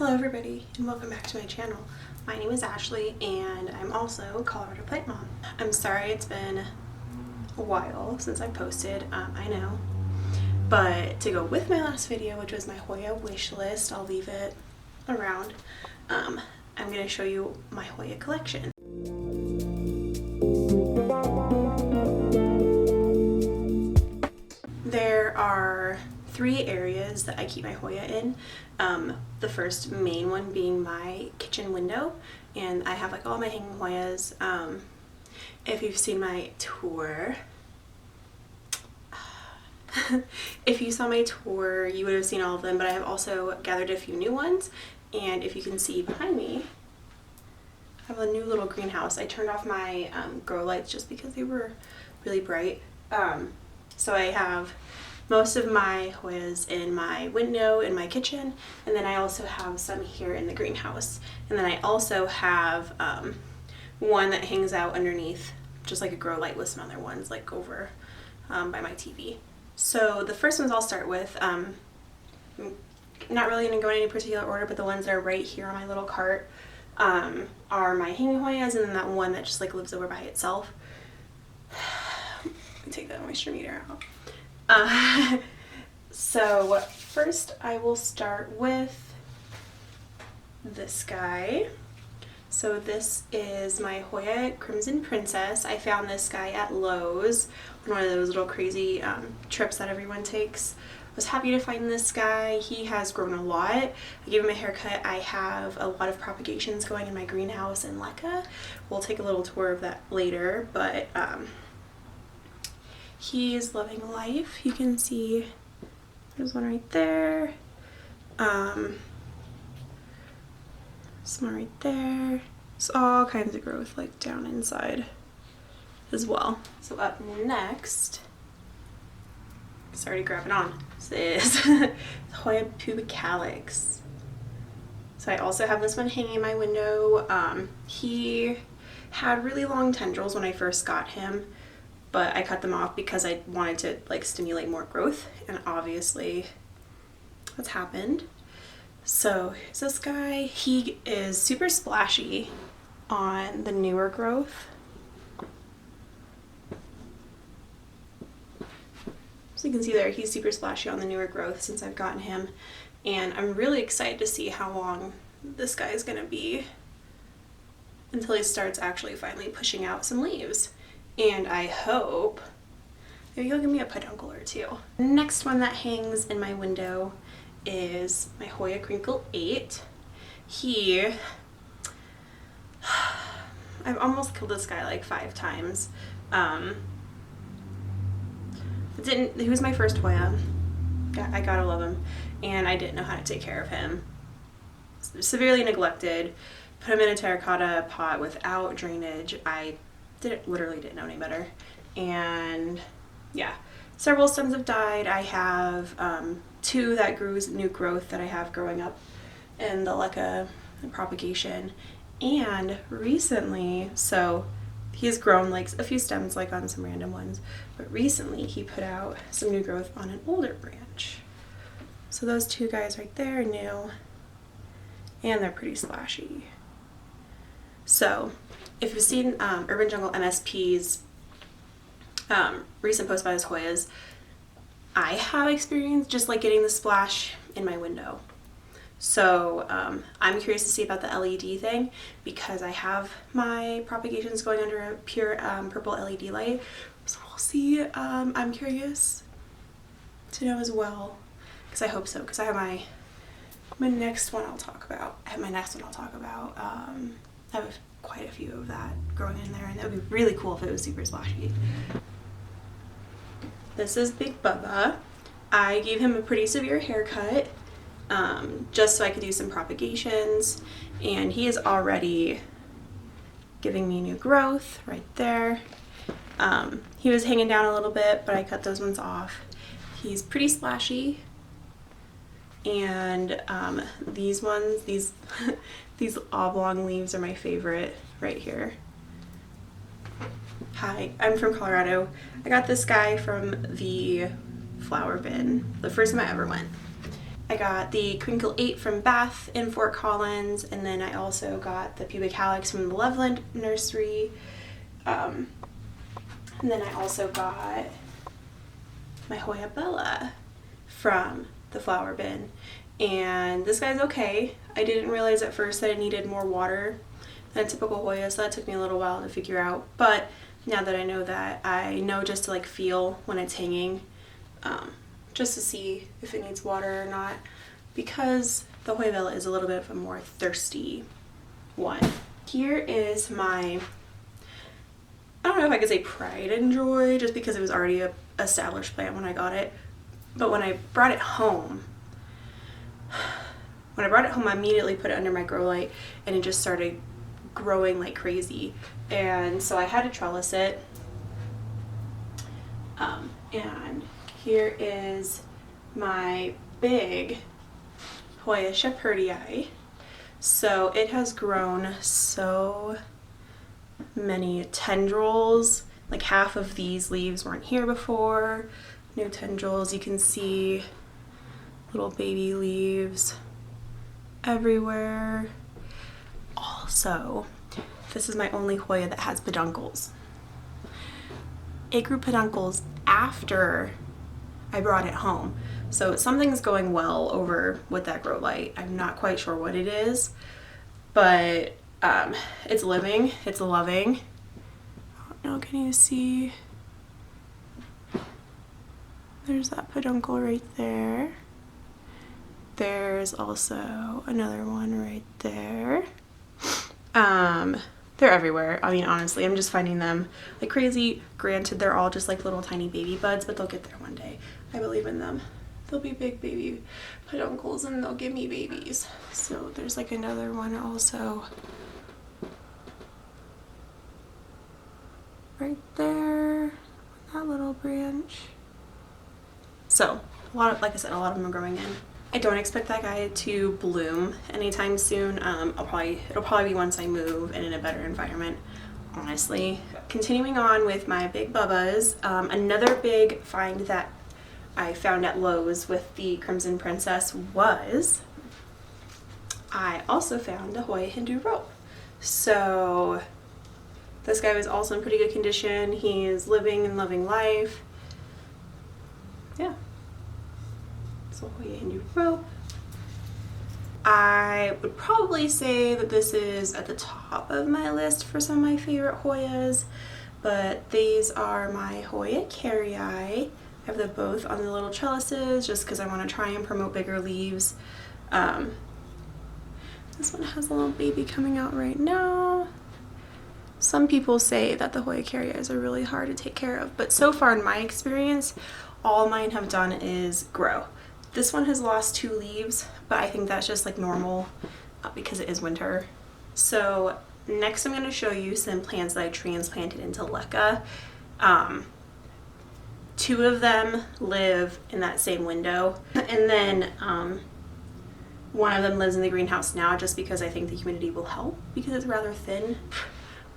Hello everybody and welcome back to my channel. My name is Ashley and I'm also Colorado Plant Mom. I'm sorry it's been a while since I posted, I know. But to go with my last video, which was my Hoya wish list, I'll leave it around. I'm going to show you my Hoya collection. There are three areas that I keep my Hoya in. The first main one being my kitchen window, and I have like all my hanging Hoyas. If you've seen my tour, if you saw my tour, you would have seen all of them, but I have also gathered a few new ones. And if you can see behind me, I have a new little greenhouse. I turned off my grow lights just because they were really bright. So I have most of my Hoyas in my window in my kitchen, and then I also have some here in the greenhouse. And then I also have one that hangs out underneath, just like a grow light with some other ones like over by my TV. So the first ones I'll start with, not really going to go in any particular order, but the ones that are right here on my little cart are my hanging Hoyas, and then that one that just like lives over by itself. Let me take that moisture meter out. So first I will start with this guy. So this is my Hoya Crimson Princess. I found this guy at Lowe's on one of those little crazy trips that everyone takes. I was happy to find this guy. He has grown a lot. I gave him a haircut. I have a lot of propagations going in my greenhouse in LECA. We'll take a little tour of that later, but he's loving life. You can see there's one right there. Some right there. It's all kinds of growth like down inside as well. So up next, it's already grabbing on. This is Hoya pubicalix. So I also have this one hanging in my window. He had really long tendrils when I first got him, but I cut them off because I wanted to like stimulate more growth, and obviously that's happened. So here's this guy. He is super splashy on the newer growth. So you can see there, he's super splashy on the newer growth since I've gotten him, and I'm really excited to see how long this guy is gonna be until he starts actually finally pushing out some leaves. And I hope maybe he'll give me a peduncle or two. The next one that hangs in my window is my Hoya Crinkle 8. I've almost killed this guy like 5 times. He was my first Hoya. I gotta love him, and I didn't know how to take care of him. Severely neglected. Put him in a terracotta pot without drainage. I literally didn't know any better, and yeah, several stems have died. I have 2 that grew new growth that I have growing up in the LECA propagation, and recently, so he's grown like a few stems like on some random ones, but recently he put out some new growth on an older branch. So those 2 guys right there are new, and they're pretty splashy. So if you've seen Urban Jungle MSP's recent post about his Hoyas, I have experience just like getting the splash in my window. So I'm curious to see about the LED thing, because I have my propagations going under a pure purple LED light. So we'll see. I'm curious to know as well, because I hope so, because I have my next one I'll talk about. I have quite a few of that growing in there, and that would be really cool if it was super splashy. This is Big Bubba. I gave him a pretty severe haircut just so I could do some propagations, and he is already giving me new growth right there. He was hanging down a little bit, but I cut those ones off. He's pretty splashy, and these ones, these oblong leaves are my favorite right here. Hi, I'm from Colorado. I got this guy from the flower bin the first time I ever went. I got the Crinkle 8 from Bath in Fort Collins, and then I also got the Pubic Halex from the Loveland Nursery. And then I also got my Hoya Bella from the Flower Bin. And this guy's okay. I didn't realize at first that it needed more water than typical Hoya, so that took me a little while to figure out. But now that I know that, I know just to like feel when it's hanging, just to see if it needs water or not, because the Hoya Bella is a little bit of a more thirsty one. Here is my, I don't know if I could say pride and joy, just because it was already a established plant when I got it, but when I brought it home, I immediately put it under my grow light, and it just started growing like crazy, and so I had to trellis it. And here is my big Hoya Shepherdii. So it has grown so many tendrils. Like half of these leaves weren't here before. New tendrils. You can see little baby leaves everywhere. Also, this is my only Hoya that has peduncles. It grew peduncles after I brought it home. So something's going well over with that grow light. I'm not quite sure what it is, but it's living, it's loving. I don't know, can you see? There's that peduncle right there. There's also another one right there. They're everywhere. I mean, honestly, I'm just finding them like crazy. Granted, they're all just like little tiny baby buds, but they'll get there one day. I believe in them. They'll be big baby peduncles and they'll give me babies. So there's like another one also right there, that little branch. So a lot of, like I said, a lot of them are growing in. I don't expect that guy to bloom anytime soon. It'll probably be once I move and in a better environment, honestly. Continuing on with my big bubbas, another big find that I found at Lowe's with the Crimson Princess was I also found the Hoya Hindu rope. So this guy was also in pretty good condition. He is living and loving life. Yeah. So Hoya Hindu rope. I would probably say that this is at the top of my list for some of my favorite Hoyas, but these are my Hoya Carrii. I have them both on the little trellises just because I want to try and promote bigger leaves. This one has a little baby coming out right now. Some people say that the Hoya Carrii are really hard to take care of, but so far in my experience, all mine have done is grow. This one has lost 2 leaves, but I think that's just like normal because it is winter. So next I'm going to show you some plants that I transplanted into LECA. 2 of them live in that same window, and then one of them lives in the greenhouse now just because I think the humidity will help because it's rather thin.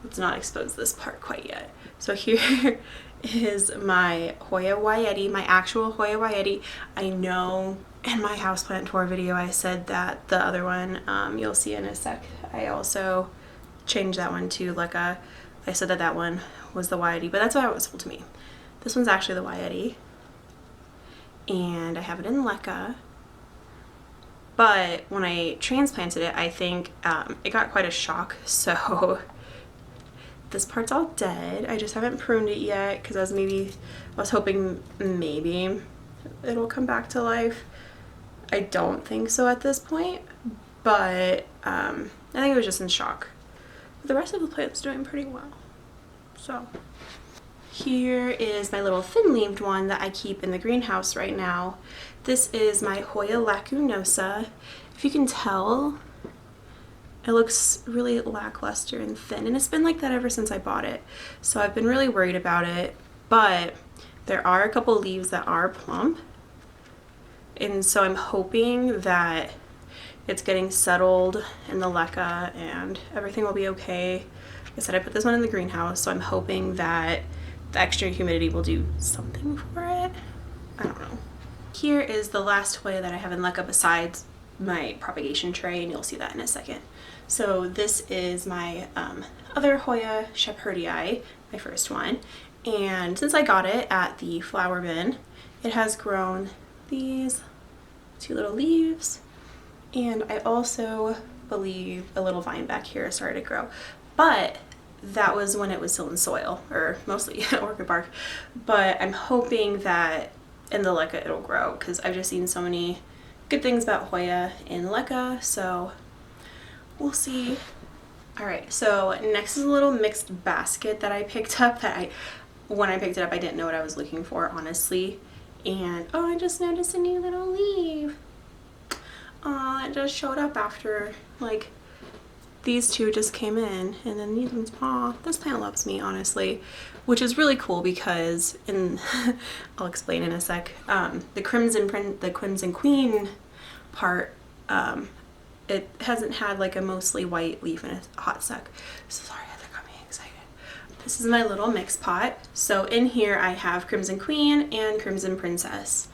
Let's not expose this part quite yet. So here is my Hoya Waieti, my actual Hoya Waieti. I know in my houseplant tour video I said that the other one, you'll see in a sec, I also changed that one to LECA. I said that that one was the Waieti, but that's what it was told to me. This one's actually the Waieti, and I have it in LECA. But when I transplanted it, I think it got quite a shock, so this part's all dead. I just haven't pruned it yet because I was hoping maybe it'll come back to life. I don't think so at this point, but I think it was just in shock. But the rest of the plant's doing pretty well. So here is my little thin-leaved one that I keep in the greenhouse right now. This is my Hoya lacunosa. If you can tell, it looks really lackluster and thin, and it's been like that ever since I bought it. So I've been really worried about it, but there are a couple leaves that are plump, and so I'm hoping that it's getting settled in the LECA and everything will be okay. Like I said, I put this one in the greenhouse, so I'm hoping that the extra humidity will do something for it. I don't know. Here is the last Hoya that I have in LECA besides my propagation tray, and you'll see that in a second. So this is my other Hoya Shepherdii, my first one. And since I got it at the flower bin, it has grown these 2 little leaves. And I also believe a little vine back here started to grow. But that was when it was still in soil, or mostly orchid bark. But I'm hoping that in the LECA it'll grow, because I've just seen so many good things about Hoya in LECA, so we'll see. Alright, so next is a little mixed basket that I picked up that when I picked it up I didn't know what I was looking for, honestly. And oh, I just noticed a new little leaf. Oh, it just showed up after, like, these two just came in, and then these ones, aw, this plant loves me, honestly, which is really cool because, I'll explain in a sec, the Crimson Queen part, it hasn't had like a mostly white leaf in a hot sec. So sorry, that got me excited. This is my little mix pot. So in here I have Crimson Queen and Crimson Princess.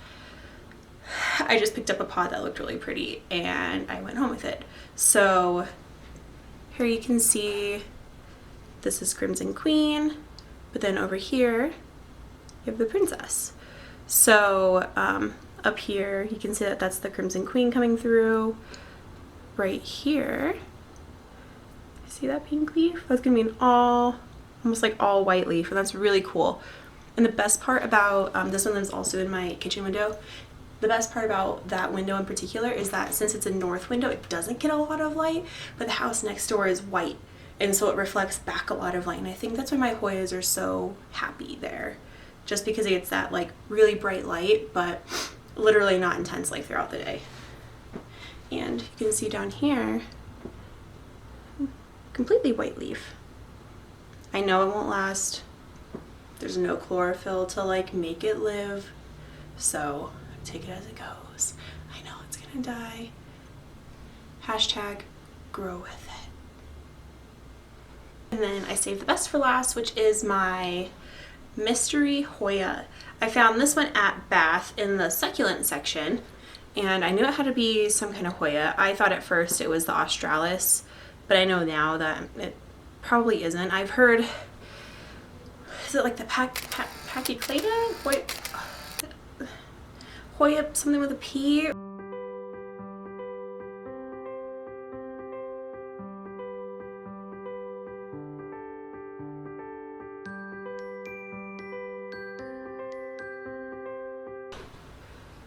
I just picked up a pot that looked really pretty and I went home with it. So here you can see this is Crimson Queen, but then over here you have the Princess. So up here you can see that that's the Crimson Queen coming through. Right here, see that pink leaf? That's gonna be an almost like all white leaf, and that's really cool. And the best part about this one is also in my kitchen window. The best part about that window in particular is that since it's a north window, it doesn't get a lot of light, but the house next door is white, and so it reflects back a lot of light. And I think that's why my Hoyas are so happy there, just because it gets that like really bright light, but literally not intense like throughout the day. And you can see down here, completely white leaf. I know it won't last. There's no chlorophyll to like make it live, so take it as it goes. I know it's gonna die. Hashtag grow with it. And then I saved the best for last, which is my Mystery Hoya. I found this one at Bath in the succulent section, and I knew it had to be some kind of Hoya. I thought at first it was the Australis, but I know now that it probably isn't. I've heard, is it like the Pachyclata? Hoya, something with a P?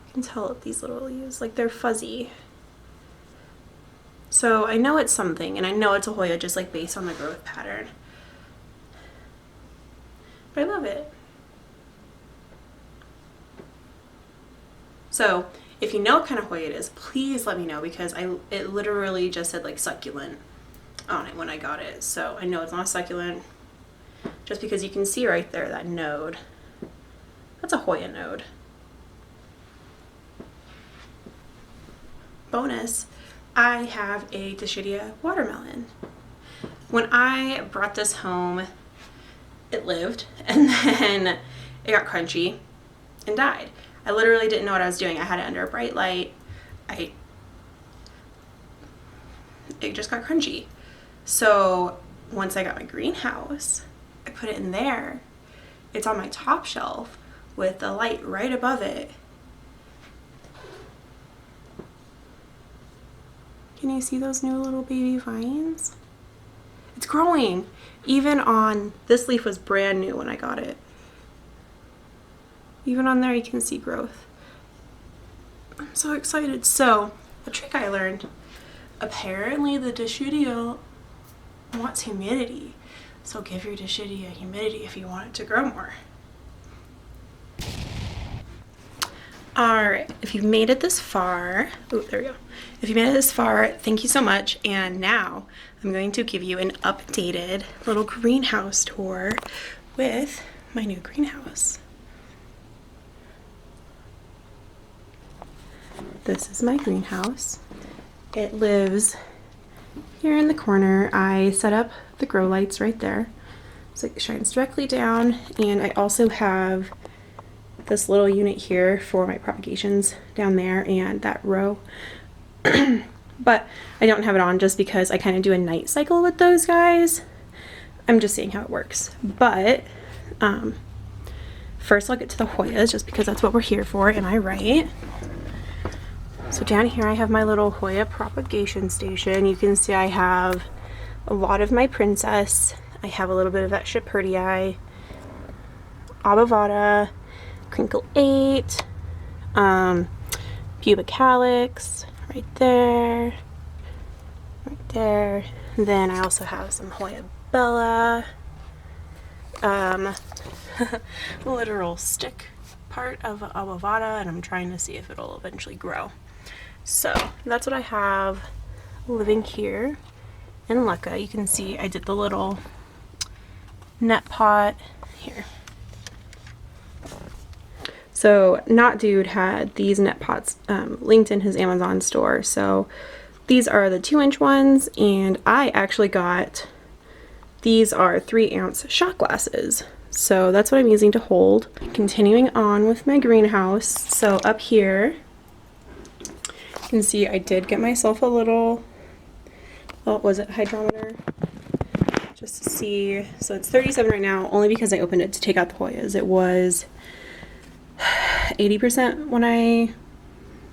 You can tell these little leaves, like they're fuzzy. So I know it's something, and I know it's a Hoya just like based on the growth pattern. But I love it. So if you know what kind of Hoya it is, please let me know, because it literally just said like succulent on it when I got it. So I know it's not a succulent, just because you can see right there that node. That's a Hoya node. Bonus, I have a Dischidia watermelon. When I brought this home, it lived, and then it got crunchy and died. I literally didn't know what I was doing. I had it under a bright light. It just got crunchy. So once I got my greenhouse, I put it in there. It's on my top shelf with the light right above it. Can you see those new little baby vines? It's growing. Even on, this leaf was brand new when I got it. Even on there you can see growth. I'm so excited. So, a trick I learned. Apparently the Dischidia wants humidity. So give your Dischidia humidity if you want it to grow more. Alright, if you've made it this far, oh, there we go. If you made it this far, thank you so much. And now I'm going to give you an updated little greenhouse tour with my new greenhouse. This is my greenhouse. It lives here in the corner. I set up the grow lights right there, so it shines directly down. And I also have this little unit here for my propagations down there and that row. But I don't have it on just because I kind of do a night cycle with those guys. I'm just seeing how it works. But first I'll get to the Hoyas just because that's what we're here for. Am I right? So down here I have my little Hoya propagation station. You can see I have a lot of my princess. I have a little bit of that Schippertii, Obovata, Crinkle 8, Pubic Calyx, right there, right there. Then I also have some Hoya Bella, literal stick part of Obovata, and I'm trying to see if it'll eventually grow. So that's what I have living here in Lucca. You can see I did the little net pot here. So Not Dude had these net pots linked in his Amazon store. So these are the 2-inch ones, and I actually got, these are 3-ounce shot glasses. So that's what I'm using to hold. Continuing on with my greenhouse. So up here, you can see I did get myself a little, what was it, hydrometer? Just to see. So it's 37 right now, only because I opened it to take out the Hoyas. It was 80% when I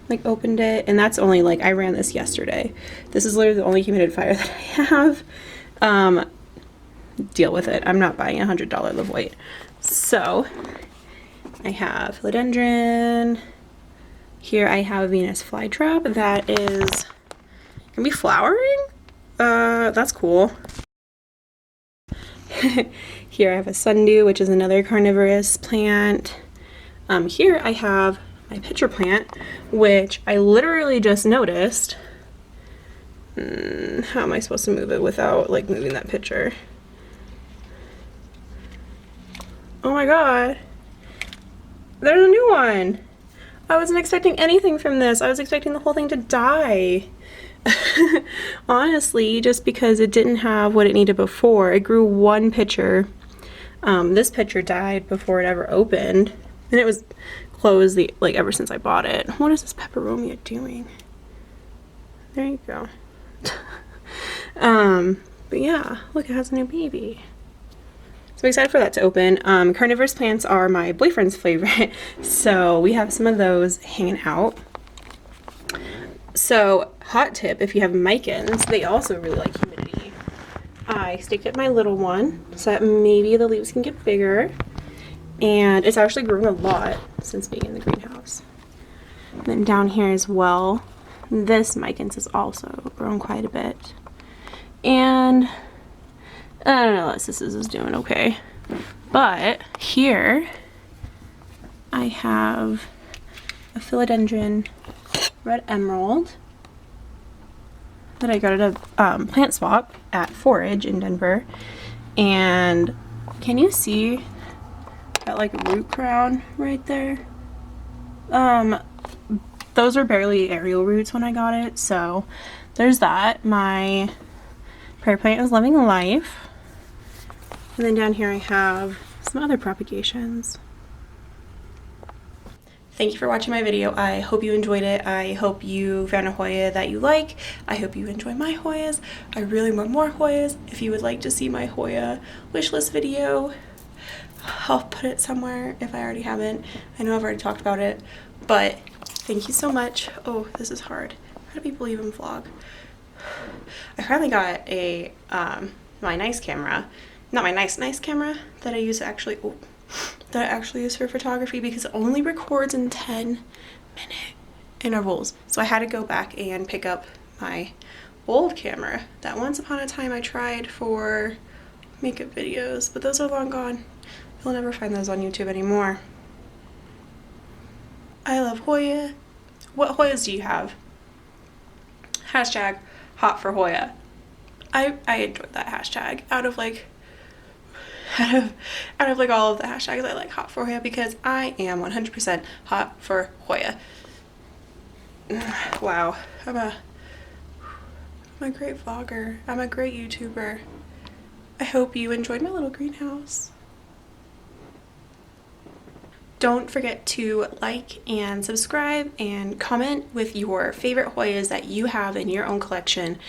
like opened it, and that's only like, I ran this yesterday. This is literally the only humidifier that I have. Deal with it. I'm not buying $100 Live Weight. So I have philodendron. Here I have a Venus flytrap that is gonna be flowering. That's cool. Here I have a sundew, which is another carnivorous plant. Here I have my pitcher plant, which I literally just noticed. How am I supposed to move it without like moving that pitcher? Oh my god. There's a new one. I wasn't expecting anything from this. I was expecting the whole thing to die. Honestly, just because it didn't have what it needed before. It grew one pitcher. This pitcher died before it ever opened. And it was closed like ever since I bought it. What is this peperomia doing? There you go. But yeah, look, it has a new baby. So I'm excited for that to open. Carnivorous plants are my boyfriend's favorite, so we have some of those hanging out. So hot tip, if you have micans, they also really like humidity. I staked up my little one so that maybe the leaves can get bigger. And it's actually grown a lot since being in the greenhouse. And then down here as well, this micans has also grown quite a bit. And I don't know, this is doing okay. But here I have a philodendron red emerald that I got at a plant swap at Forage in Denver. And can you see that like root crown right there? Those are barely aerial roots when I got it, so there's that. My prayer plant is loving life. And then down here I have some other propagations. Thank you for watching my video. I hope you enjoyed it. I hope you found a Hoya that you like. I hope you enjoy my Hoyas. I really want more Hoyas. If you would like to see my Hoya wishlist video, I'll put it somewhere if I already haven't. I know I've already talked about it, but thank you so much. Oh, this is hard. How do people even vlog? I finally got a my nice camera. Not my nice camera that I use to actually, that I actually use for photography, because it only records in 10-minute intervals. So I had to go back and pick up my old camera that once upon a time I tried for makeup videos, but those are long gone. You'll never find those on YouTube anymore. I love Hoya. What Hoyas do you have? Hashtag hot for Hoya. I enjoyed that hashtag out of like all of the hashtags. I like hot for Hoya because I am 100% hot for Hoya. Wow, I'm a great vlogger. I'm a great YouTuber. I hope you enjoyed my little greenhouse. Don't forget to like and subscribe and comment with your favorite Hoyas that you have in your own collection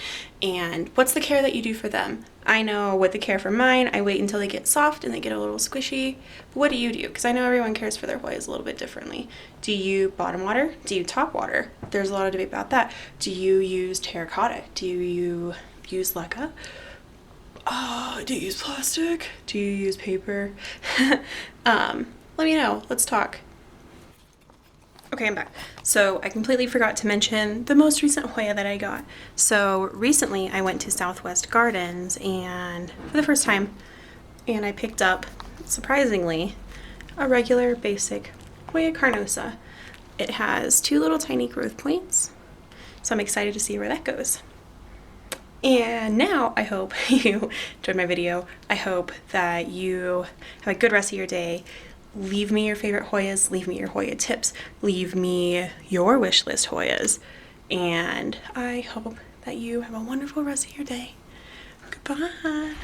and what's the care that you do for them. I know with the care for mine, I wait until they get soft and they get a little squishy. But what do you do? Because I know everyone cares for their Hoyas a little bit differently. Do you bottom water? Do you top water? There's a lot of debate about that. Do you use terracotta? Do you use leca? Oh, do you use plastic? Do you use paper? Let me know. Let's talk. Okay, I'm back. So I completely forgot to mention the most recent Hoya that I got. So recently I went to Southwest Gardens and for the first time, and I picked up, surprisingly, a regular basic Hoya carnosa. It has 2 little tiny growth points, so I'm excited to see where that goes. And now I hope you enjoyed my video. I hope that you have a good rest of your day. Leave me your favorite Hoyas, leave me your Hoya tips, leave me your wish list Hoyas, and I hope that you have a wonderful rest of your day. Goodbye.